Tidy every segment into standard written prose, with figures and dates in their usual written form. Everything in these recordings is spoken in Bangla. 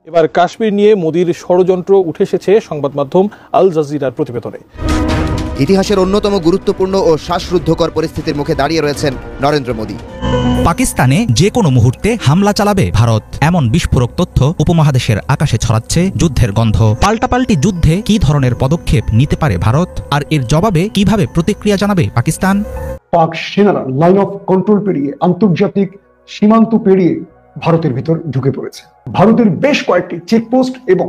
এবার কাশ্মীর নিয়ে মোদির ষড়যন্ত্র উঠে এসেছে সংবাদ মাধ্যম আল জাজিরার প্রতিবেদনে। ইতিহাসের অন্যতম গুরুত্বপূর্ণ ও শ্বাসরুদ্ধকর পরিস্থিতির মুখে দাঁড়িয়ে রয়েছেন নরেন্দ্র মোদি। পাকিস্তানে যে কোনো মুহূর্তে হামলা চালাবে ভারত, এমন বিস্ফোরক তথ্য উপমহাদেশের আকাশে ছড়াচ্ছে যুদ্ধের গন্ধ। পাল্টাপাল্টি যুদ্ধে কি ধরনের পদক্ষেপ নিতে পারে ভারত, আর এর জবাবে কিভাবে প্রতিক্রিয়া জানাবে পাকিস্তান? পাক সেনারা লাইন অফ কন্ট্রোল পেরিয়ে, আন্তর্জাতিক সীমান্ত পেরিয়ে ভারতের ভিতর ঢুকে পড়েছে। ভারতের বেশ কয়েকটি চেকপোস্ট এবং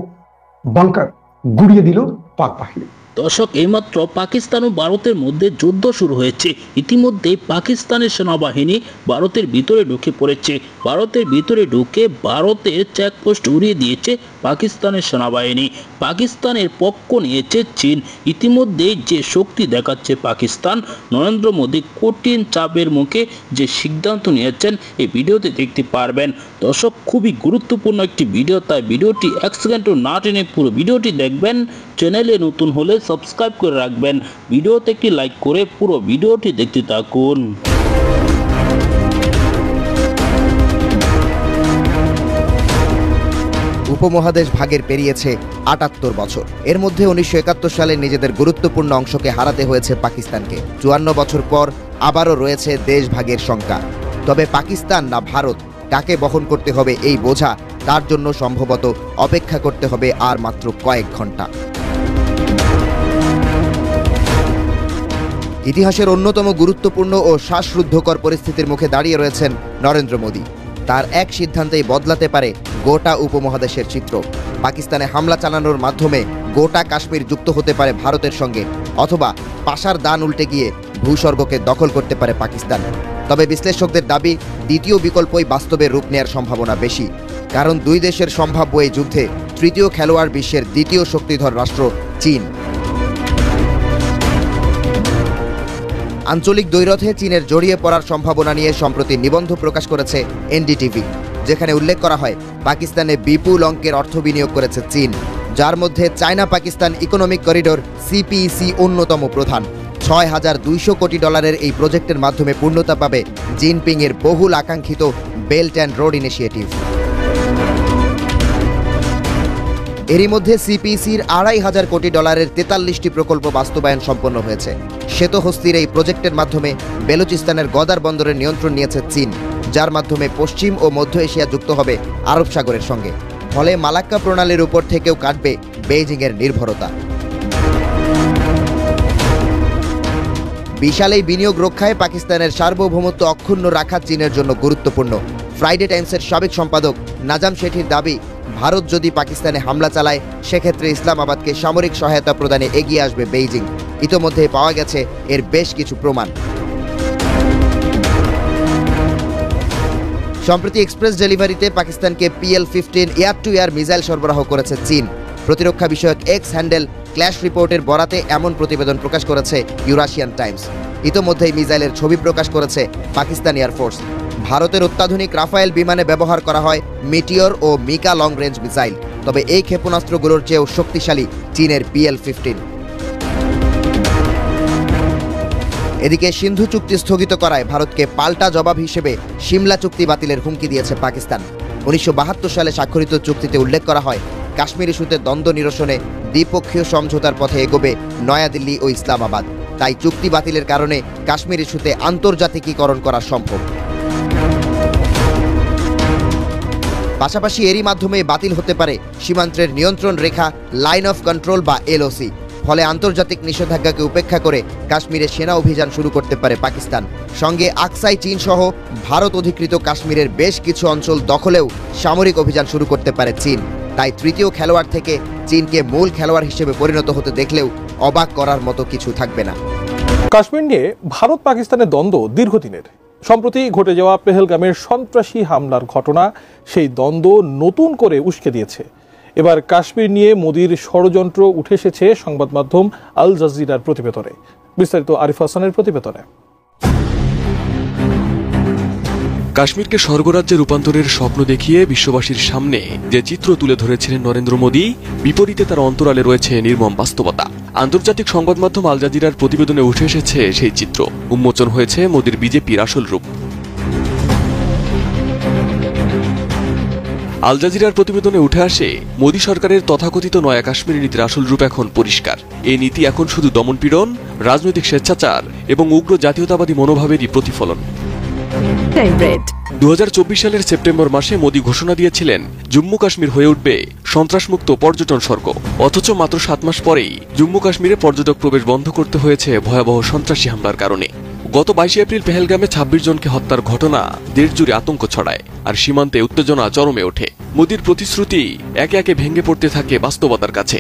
বাংকার গুড়িয়ে দিল পাক বাহিনী। দর্শক, এইমাত্র পাকিস্তান ও ভারতের মধ্যে যুদ্ধ শুরু হয়েছে। ইতিমধ্যে পাকিস্তানের সেনাবাহিনী ভারতের ভিতরে ঢুকে পড়েছে। ভারতের ভিতরে ঢুকে ভারতের চেকপোস্ট উড়িয়ে দিয়েছে পাকিস্তানের সেনাবাহিনী। পাকিস্তানের পক্ষ নিয়েছে চীন। ইতিমধ্যে যে শক্তি দেখাচ্ছে পাকিস্তান, নরেন্দ্র মোদী কঠিন চাপের মুখে যে সিদ্ধান্ত নিয়েছেন এই ভিডিওতে দেখতে পারবেন। দর্শক, খুবই গুরুত্বপূর্ণ একটি ভিডিও, তাই ভিডিওটি এক সেকেন্ডও না টেনে পুরো ভিডিওটি দেখবেন। চ্যানেলে নতুন হলে সাবস্ক্রাইব করে রাখবেন, ভিডিওতে একটি লাইক করে পুরো ভিডিওটি দেখতে থাকুন। উপমহাদেশ ভাগের পেরিয়েছে ৭৮ বছর। এর মধ্যে ১৯৭১ সালে নিজেদের গুরুত্বপূর্ণ অংশকে হারাতে হয়েছে পাকিস্তানকে। ৫৪ বছর পর আবারও রয়েছে দেশ ভাগের শঙ্কা। তবে পাকিস্তান না ভারত, কাকে বহন করতে হবে এই বোঝা, তার জন্য সম্ভবত অপেক্ষা করতে হবে আর মাত্র কয়েক ঘন্টা। ইতিহাসের অন্যতম গুরুত্বপূর্ণ ও শ্বাসরুদ্ধকর পরিস্থিতির মুখে দাঁড়িয়ে রয়েছেন নরেন্দ্র মোদী। তার এক সিদ্ধান্তেই বদলাতে পারে গোটা উপমহাদেশের চিত্র। পাকিস্তানে হামলা চালানোর মাধ্যমে গোটা কাশ্মীর যুক্ত হতে পারে ভারতের সঙ্গে, অথবা পাশার দান উল্টে গিয়ে ভূস্বর্গকে দখল করতে পারে পাকিস্তান। তবে বিশ্লেষকদের দাবি, দ্বিতীয় বিকল্পই বাস্তবে রূপ নেয়ার সম্ভাবনা বেশি। কারণ দুই দেশের সম্ভাব্য এই যুদ্ধে তৃতীয় খেলোয়াড় বিশ্বের দ্বিতীয় শক্তিধর রাষ্ট্র চীন। আঞ্চলিক দ্বৈরথে চীনের জড়িয়ে পড়ার সম্ভাবনা নিয়ে সম্প্রতি নিবন্ধ প্রকাশ করেছে এনডিটিভি, যেখানে উল্লেখ করা হয় পাকিস্তানে বিপুল অঙ্কের অর্থ বিনিয়োগ করেছে চীন, যার মধ্যে China Pakistan economic corridor CPEC অন্যতম প্রধান। $৬,২০০ কোটি এই প্রজেক্টের মাধ্যমে পূর্ণতা পাবে জিনপিং এর বহুল আকাঙ্ক্ষিত বেল্ট অ্যান্ড রোড ইনিশিয়েটিভ। এরই মধ্যে সিপিইসির $২৫০০ কোটি ৪৩টি প্রকল্প বাস্তবায়ন সম্পন্ন হয়েছে। শ্বেতহস্তির এই প্রজেক্টের মাধ্যমে বেলুচিস্তানের গদার বন্দরের নিয়ন্ত্রণ নিয়েছে চীন, যার মাধ্যমে পশ্চিম ও মধ্য এশিয়া যুক্ত হবে আরব সাগরের সঙ্গে। ফলে মালাক্কা প্রণালীর উপর থেকেও কাটবে বেইজিংয়ের নির্ভরতা। বিশাল এই বিনিয়োগ রক্ষায় পাকিস্তানের সার্বভৌমত্ব অক্ষুণ্ণ রাখা চীনের জন্য গুরুত্বপূর্ণ। ফ্রাইডে টাইমসের সাবেক সম্পাদক নাজাম শেঠির দাবি, ভারত যদি পাকিস্তানে হামলা চালায় সেক্ষেত্রে ইসলামাবাদকে সামরিক সহায়তা প্রদানে এগিয়ে আসবে বেইজিং। ইতোমধ্যে পাওয়া গেছে এর বেশ কিছু প্রমাণ। সম্প্রতি এক্সপ্রেস ডেলিভারিতে পাকিস্তানকে PL-15 air two air missile সরবরাহ করেছে চীন। প্রতিরক্ষা বিষয়ক এক্স হ্যান্ডেল ক্ল্যাশ রিপোর্টের বরাতে এমন প্রতিবেদন প্রকাশ করেছে ইউরাশিয়ান টাইমস। ইতোমধ্যেই মিসাইলের ছবি প্রকাশ করেছে পাকিস্তান এয়ারফোর্স। ভারতের অত্যাধুনিক রাফায়েল বিমানে ব্যবহার করা হয় মিটিওর ও মিকা লং রেঞ্জ মিসাইল, তবে এই ক্ষেপণাস্ত্রগুলোর চেয়েও শক্তিশালী চীনের PL-15। এদিকে সিন্ধু চুক্তি স্থগিত করায় ভারতকে পাল্টা জবাব হিসেবে সিমলা চুক্তি বাতিলের হুমকি দিয়েছে পাকিস্তান। ১৯৭২ সালে স্বাক্ষরিত চুক্তিতে উল্লেখ করা হয়, কাশ্মীর ইস্যুতে দ্বন্দ্ব নিরসনে দ্বিপক্ষীয় সমঝোতার পথে এগোবে নয়াদিল্লি ও ইসলামাবাদ। তাই চুক্তি বাতিলের কারণে কাশ্মীর ইস্যুতে আন্তর্জাতিকীকরণ করা সম্ভব। পাশাপাশি এরই মাধ্যমে বাতিল হতে পারে সীমান্তের নিয়ন্ত্রণ রেখা লাইন অফ কন্ট্রোল বা LOC। ফলে আন্তর্জাতিক নিষেধাজ্ঞাকে উপেক্ষা করে কাশ্মীরে সেনা অভিযান শুরু করতে পারে পাকিস্তান। সঙ্গে আকসাই চীন সহ ভারত অধিকৃত কাশ্মীরের বেশ কিছু অঞ্চল দখলেও সামরিক অভিযান শুরু করতে পারে চীন। তাই তৃতীয় খেলোয়াড় থেকে চীনকে মূল খেলোয়াড় হিসেবে পরিণত হতে দেখলেও অবাক করার মতো কিছু থাকবে না। কাশ্মীর নিয়ে ভারত পাকিস্তানের দ্বন্দ্ব দীর্ঘদিনের। সম্প্রতি ঘটে যাওয়া পেহেলগামের সন্ত্রাসী হামলার ঘটনা সেই দ্বন্দ্ব নতুন করে উস্কে দিয়েছে। এবার কাশ্মীর নিয়ে মোদির ষড়যন্ত্র উঠে এসেছে সংবাদ মাধ্যম আল জাজিরার প্রতিবেদনে। বিস্তারিত আরিফ হাসানের প্রতিবেদনে। কাশ্মীরকে স্বর্গরাজ্যে রূপান্তরের স্বপ্ন দেখিয়ে বিশ্ববাসীর সামনে যে চিত্র তুলে ধরেছিলেন নরেন্দ্র মোদী, বিপরীতে তার অন্তরালে রয়েছে নির্মম বাস্তবতা। আন্তর্জাতিক সংবাদ মাধ্যম আল জাজিরার প্রতিবেদনে উঠে এসেছে সেই চিত্র। উন্মোচন হয়েছে মোদীর বিজেপির আসল রূপ। আল জাজিরার প্রতিবেদনে উঠে আসে, মোদী সরকারের তথাকথিত নয়া কাশ্মীর নীতির আসল রূপ এখন পরিষ্কার। এই নীতি এখন শুধু দমনপীড়ন, রাজনৈতিক স্বেচ্ছাচার এবং উগ্র জাতীয়তাবাদী মনোভাবেরই প্রতিফলন। 2024 সালের সেপ্টেম্বর মাসে মোদী ঘোষণা দিয়েছিলেন জম্মু কাশ্মীর হয়ে উঠবে সন্ত্রাসমুক্ত পর্যটন স্বর্গ। অথচ মাত্র 7 মাস পরেই জম্মু কাশ্মীরে পর্যটক প্রবেশ বন্ধ করতে হয়েছে ভয়াবহ সন্ত্রাসী হামলার কারণে। গত 22 এপ্রিল পেহেলগামে 26 জনকে হত্যার ঘটনা দেশ জুড়ে আতঙ্ক ছড়ায়, আর সীমান্তে উত্তেজনা চরমে ওঠে। মোদীর প্রতিশ্রুতি একে একে ভেঙে পড়তে থাকে বাস্তবতার কাছে।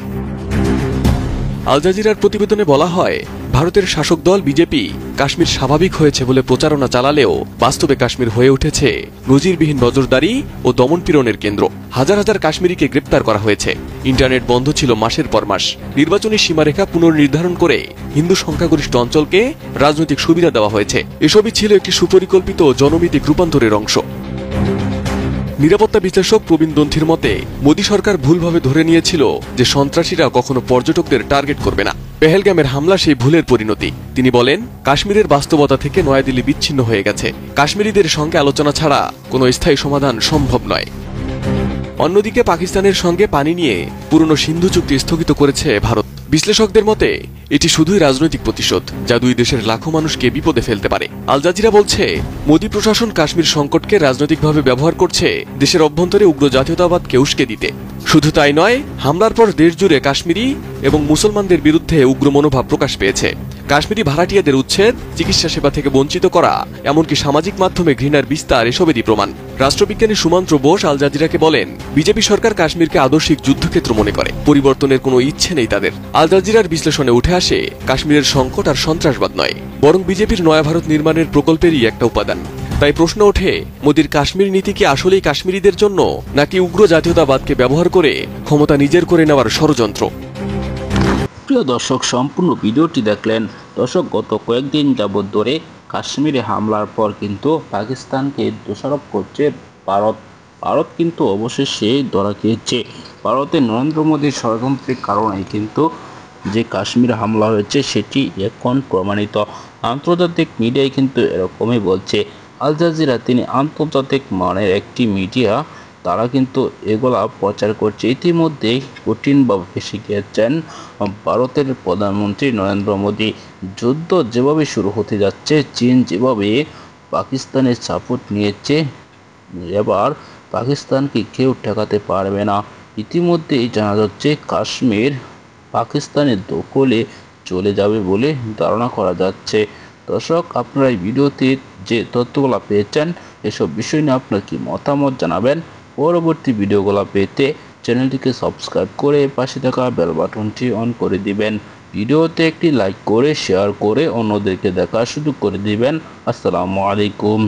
আল জাজিরার প্রতিবেদনে বলা হয়, ভারতের শাসক দল বিজেপি কাশ্মীর স্বাভাবিক হয়েছে বলে প্রচারণা চালালেও বাস্তবে কাশ্মীর হয়ে উঠেছে নজিরবিহীন নজরদারি ও দমনপীড়নের কেন্দ্র। হাজার হাজার কাশ্মীরিকে গ্রেপ্তার করা হয়েছে। ইন্টারনেট বন্ধ ছিল মাসের পর মাস। নির্বাচনী সীমারেখা পুনর্নির্ধারণ করে হিন্দু সংখ্যাগরিষ্ঠ অঞ্চলকে রাজনৈতিক সুবিধা দেওয়া হয়েছে। এসবই ছিল একটি সুপরিকল্পিত জনমিতিক রূপান্তরের অংশ। নিরাপত্তা বিশ্লেষক প্রবীণ দন্থির মতে, মোদী সরকার ভুলভাবে ধরে নিয়েছিল যে সন্ত্রাসীরা কখনো পর্যটকদের টার্গেট করবে না। পেহেলগামের হামলা সেই ভুলের পরিণতি। তিনি বলেন, কাশ্মীরের বাস্তবতা থেকে নয়াদিল্লি বিচ্ছিন্ন হয়ে গেছে। কাশ্মীরিদের সঙ্গে আলোচনা ছাড়া কোনো স্থায়ী সমাধান সম্ভব নয়। অন্যদিকে পাকিস্তানের সঙ্গে পানি নিয়ে পুরনো সিন্ধু চুক্তি স্থগিত করেছে ভারত। বিশ্লেষকদের মতে এটি শুধুই রাজনৈতিক প্রতিশোধ, যা দুই দেশের লাখো মানুষকে বিপদে ফেলতে পারে। আল জাজিরা বলছে, মোদী প্রশাসন কাশ্মীর সংকটকে রাজনৈতিকভাবে ব্যবহার করছে দেশের অভ্যন্তরে উগ্র জাতীয়তাবাদকে উস্কে দিতে। শুধু তাই নয়, হামলার পর দেশ জুড়ে কাশ্মীরি এবং মুসলমানদের বিরুদ্ধে উগ্র মনোভাব প্রকাশ পেয়েছে। কাশ্মীরি ভাড়াটিয়াদের উচ্ছেদ, চিকিৎসা সেবা থেকে বঞ্চিত করা, এমনকি সামাজিক মাধ্যমে ঘৃণার বিস্তার এসবেরই প্রমাণ। রাষ্ট্রবিজ্ঞানী সুমন্ত্র বোস আল জাজিরাকে বলেন, বিজেপি সরকার কাশ্মীরকে আদর্শিক যুদ্ধক্ষেত্র মনে করে। পরিবর্তনের কোনো ইচ্ছে নেই তাদের। আল জাজিরার বিশ্লেষণে উঠে আসে, কাশ্মীরের সংকট আর সন্ত্রাসবাদ নয়, বরং বিজেপির নয়া ভারত নির্মাণের প্রকল্পেরই একটা উপাদান। তাই প্রশ্ন ওঠে, মোদীর কাশ্মীর নীতি কি আসলেই কাশ্মীরিদের জন্য, নাকি উগ্র জাতীয়তাবাদকে ব্যবহার করে ক্ষমতা নিজের করে নেওয়ার ষড়যন্ত্র? প্রিয় দর্শক, সম্পূর্ণ ভিডিওটি দেখলেন। দর্শক, গত কয়েকদিন যাবৎ ধরে কাশ্মীরে হামলার পর কিন্তু পাকিস্তানকে দোষারোপ করছে ভারত কিন্তু অবশেষে ধরা খেয়েছে। ভারতের নরেন্দ্র মোদীর ষড়যন্ত্রের কারণে কিন্তু যে কাশ্মীরে হামলা হয়েছে সেটি এখন প্রমাণিত। আন্তর্জাতিক মিডিয়ায় কিন্তু এরকমই বলছে। আল জাজিরা তিনি আন্তর্জাতিক মানের একটি মিডিয়া, তারা কিন্তু এগুলা প্রচার করছে। ইতিমধ্যেই কঠিনভাবে ফেঁসে গিয়েছেন ভারতের প্রধানমন্ত্রী নরেন্দ্র মোদী। যুদ্ধ যেভাবে শুরু হতে যাচ্ছে, চীন যেভাবে পাকিস্তানের সাপোর্ট নিয়েছে, এবার পাকিস্তানকে কেউ ঠেকাতে পারবে না। ইতিমধ্যেই জানা যাচ্ছে কাশ্মীর পাকিস্তানের দখলে চলে যাবে বলে ধারণা করা যাচ্ছে। দর্শক, আপনারা এই ভিডিওতে যে তথ্যগুলো পেয়েছেন, এসব বিষয় নিয়ে আপনার কি মতামত জানাবেন। পরবর্তী ভিডিওগুলো পেতে চ্যানেলটিকে সাবস্ক্রাইব করে পাশে থাকা বেল বাটনটি অন করে দিবেন। ভিডিওতে একটি লাইক করে শেয়ার করে অন্যদেরকে দেখার সুযোগ করে দিবেন। আসসালামু আলাইকুম।